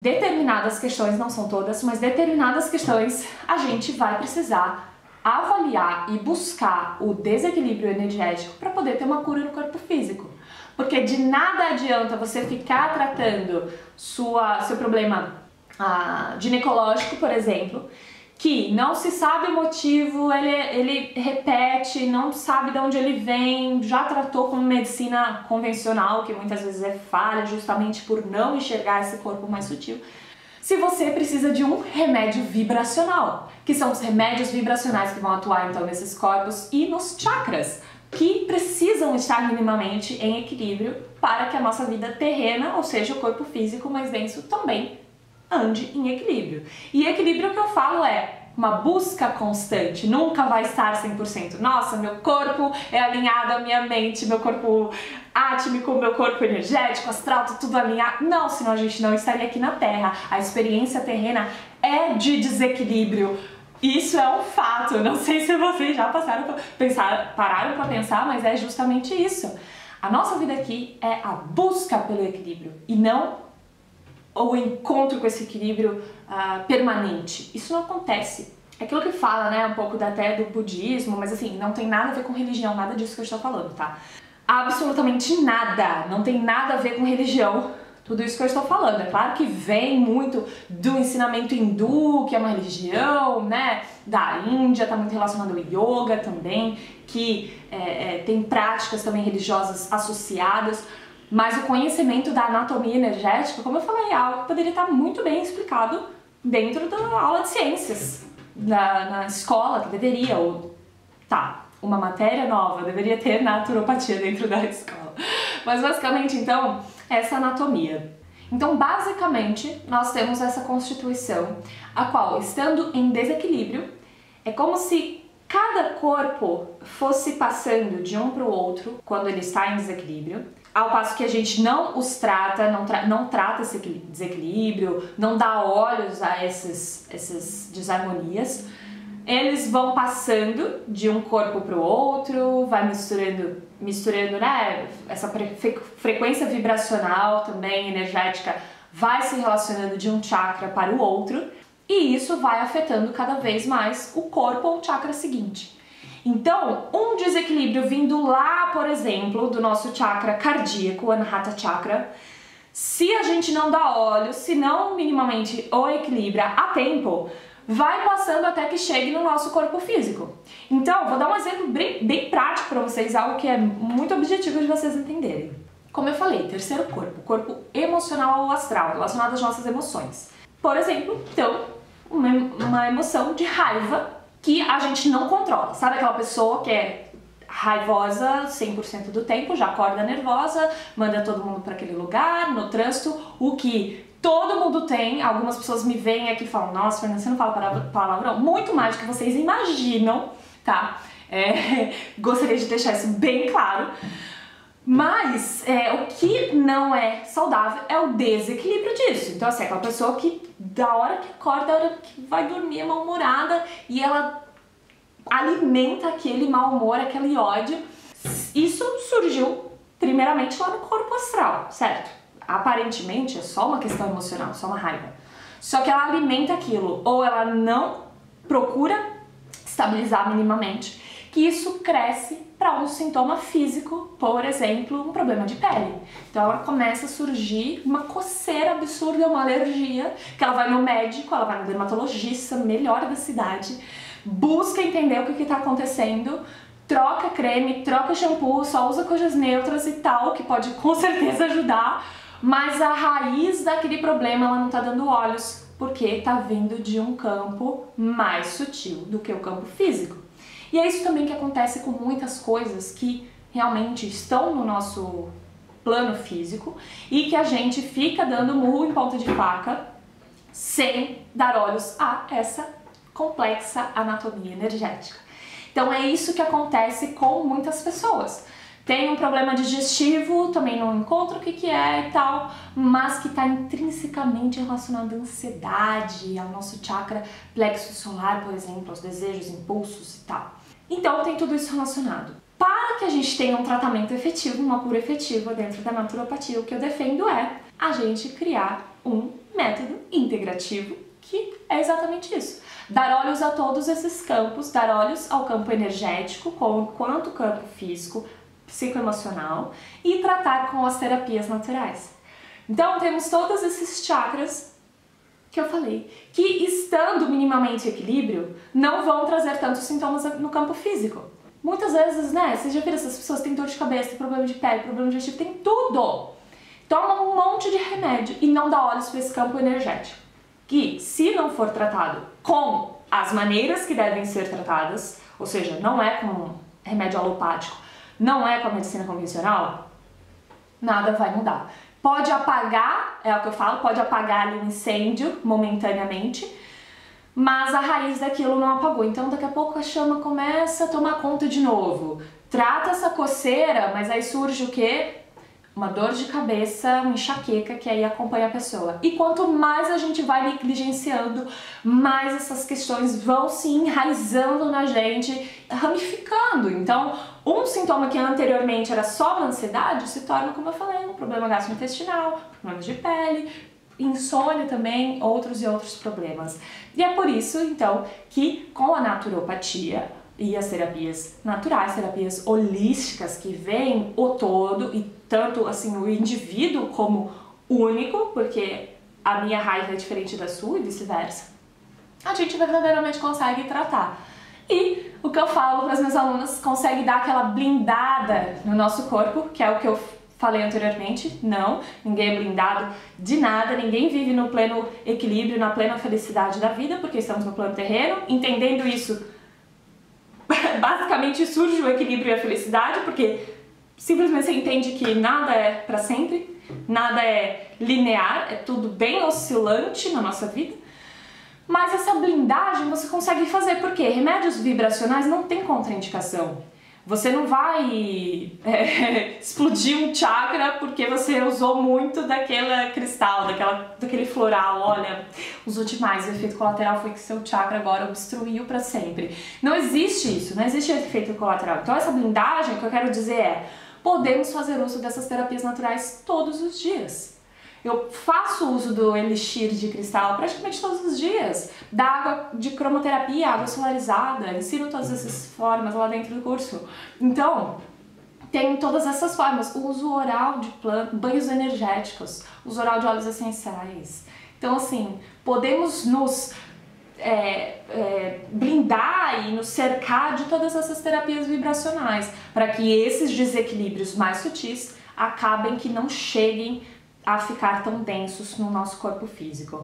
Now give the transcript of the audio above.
Determinadas questões, não são todas, mas determinadas questões a gente vai precisar avaliar e buscar o desequilíbrio energético para poder ter uma cura no corpo físico. Porque de nada adianta você ficar tratando seu problema ginecológico, por exemplo, que não se sabe o motivo, ele repete, não sabe de onde ele vem, já tratou com medicina convencional, que muitas vezes é falha justamente por não enxergar esse corpo mais sutil. Se você precisa de um remédio vibracional, que são os remédios vibracionais que vão atuar então nesses corpos e nos chakras, que precisam estar minimamente em equilíbrio para que a nossa vida terrena, ou seja, o corpo físico mais denso, também ande em equilíbrio. E equilíbrio que eu falo é uma busca constante, nunca vai estar 100%. Nossa, meu corpo é alinhado à minha mente, meu corpo átmico, meu corpo energético, astral, tudo alinhado. Não, senão a gente não estaria aqui na Terra. A experiência terrena é de desequilíbrio. Isso é um fato. Não sei se vocês já pararam para pensar, mas é justamente isso. A nossa vida aqui é a busca pelo equilíbrio e não o encontro com esse equilíbrio permanente. Isso não acontece. É aquilo que fala, né, um pouco até do budismo, mas assim, não tem nada a ver com religião, nada disso que eu estou falando, tá? Absolutamente nada, não tem nada a ver com religião, tudo isso que eu estou falando. É claro que vem muito do ensinamento hindu, que é uma religião, né, da Índia, tá muito relacionado ao yoga também, que tem práticas também religiosas associadas. Mas o conhecimento da anatomia energética, como eu falei, é algo que poderia estar muito bem explicado dentro da aula de ciências, na escola, que deveria, ou uma matéria nova, deveria ter naturopatia dentro da escola. Mas basicamente, então, essa anatomia. Então, basicamente, nós temos essa constituição, a qual, estando em desequilíbrio, é como se cada corpo fosse passando de um para o outro quando ele está em desequilíbrio, ao passo que a gente não os trata, não trata esse desequilíbrio, não dá olhos a essas desarmonias. Eles vão passando de um corpo para o outro, vai misturando, né? Essa frequência vibracional também energética vai se relacionando de um chakra para o outro, e isso vai afetando cada vez mais o corpo ou o chakra seguinte. Então, um desequilíbrio vindo lá, por exemplo, do nosso chakra cardíaco, o Anahata Chakra, se a gente não dá olho, se não minimamente o equilibra a tempo, vai passando até que chegue no nosso corpo físico. Então, vou dar um exemplo bem prático para vocês, algo que é muito objetivo de vocês entenderem. Como eu falei, terceiro corpo, corpo emocional ou astral, relacionado às nossas emoções. Por exemplo, então, uma emoção de raiva que a gente não controla. Sabe aquela pessoa que é raivosa 100% do tempo, já acorda nervosa, manda todo mundo para aquele lugar, no trânsito, o que todo mundo tem. Algumas pessoas me veem aqui e falam, nossa, Fernanda, você não fala palavrão? Muito mais do que vocês imaginam, tá? Gostaria de deixar isso bem claro. Mas o que não é saudável é o desequilíbrio disso. Então, assim, aquela pessoa que da hora que acorda, da hora que vai dormir é mal-humorada e ela alimenta aquele mau humor, aquele ódio. Isso surgiu primeiramente lá no corpo astral, certo? Aparentemente é só uma questão emocional, só uma raiva. Só que ela alimenta aquilo, ou ela não procura estabilizar minimamente, que isso cresce para um sintoma físico, por exemplo, um problema de pele. Então ela começa a surgir uma coceira absurda, uma alergia, que ela vai no médico, ela vai no dermatologista, melhor da cidade, busca entender o que está acontecendo, troca creme, troca shampoo, só usa coisas neutras e tal, que pode com certeza ajudar, mas a raiz daquele problema ela não está dando olhos, porque está vindo de um campo mais sutil do que o campo físico. E é isso também que acontece com muitas coisas que realmente estão no nosso plano físico e que a gente fica dando murro em ponta de faca sem dar olhos a essa complexa anatomia energética. Então é isso que acontece com muitas pessoas. Tem um problema digestivo, também não encontra o que é e tal, mas que está intrinsecamente relacionado à ansiedade, ao nosso chakra plexo solar, por exemplo, aos desejos, impulsos e tal. Então tem tudo isso relacionado. Para que a gente tenha um tratamento efetivo, uma cura efetiva dentro da naturopatia, o que eu defendo é a gente criar um método integrativo, que é exatamente isso. Dar olhos a todos esses campos, dar olhos ao campo energético, quanto campo físico, psicoemocional, e tratar com as terapias naturais. Então temos todos esses chakras que eu falei, que estando minimamente em equilíbrio, não vão trazer tantos sintomas no campo físico. Muitas vezes, né, vocês já viram, essas pessoas têm dor de cabeça, tem problema de pele, problema digestivo, tem tudo! Toma um monte de remédio e não dá olhos para esse campo energético. Que, se não for tratado com as maneiras que devem ser tratadas, ou seja, não é com remédio alopático, não é com a medicina convencional, nada vai mudar. Pode apagar, é o que eu falo, pode apagar ali um incêndio momentaneamente, mas a raiz daquilo não apagou. Então daqui a pouco a chama começa a tomar conta de novo. Trata essa coceira, mas aí surge o quê? Uma dor de cabeça, uma enxaqueca que aí acompanha a pessoa. E quanto mais a gente vai negligenciando, mais essas questões vão se enraizando na gente, ramificando. Então, um sintoma que anteriormente era só uma ansiedade se torna, como eu falei, um problema gastrointestinal, problemas de pele, insônia também, outros e outros problemas. E é por isso, então, que com a naturopatia e as terapias naturais, terapias holísticas que veem o todo e tanto assim o indivíduo como único, porque a minha raiva é diferente da sua e vice-versa, a gente verdadeiramente consegue tratar. E o que eu falo para as minhas alunas, consegue dar aquela blindada no nosso corpo, que é o que eu falei anteriormente. Não, ninguém é blindado de nada, ninguém vive no pleno equilíbrio, na plena felicidade da vida, porque estamos no plano terreno. Entendendo isso, basicamente surge o equilíbrio e a felicidade, porque simplesmente você entende que nada é para sempre, nada é linear, é tudo bem oscilante na nossa vida. Mas essa blindagem você consegue fazer, porque remédios vibracionais não tem contraindicação. Você não vai explodir um chakra porque você usou muito daquele cristal, daquele floral. Olha, usou demais, o efeito colateral foi que seu chakra agora obstruiu para sempre. Não existe isso, não existe efeito colateral. Então essa blindagem, o que eu quero dizer é, podemos fazer uso dessas terapias naturais todos os dias. Eu faço uso do elixir de cristal praticamente todos os dias, da água de cromoterapia, água solarizada, ensino todas essas formas lá dentro do curso. Então, tem todas essas formas, o uso oral de plantas, banhos energéticos, uso oral de óleos essenciais. Então, assim, podemos nos blindar e nos cercar de todas essas terapias vibracionais, para que esses desequilíbrios mais sutis acabem que não cheguem a ficar tão densos no nosso corpo físico.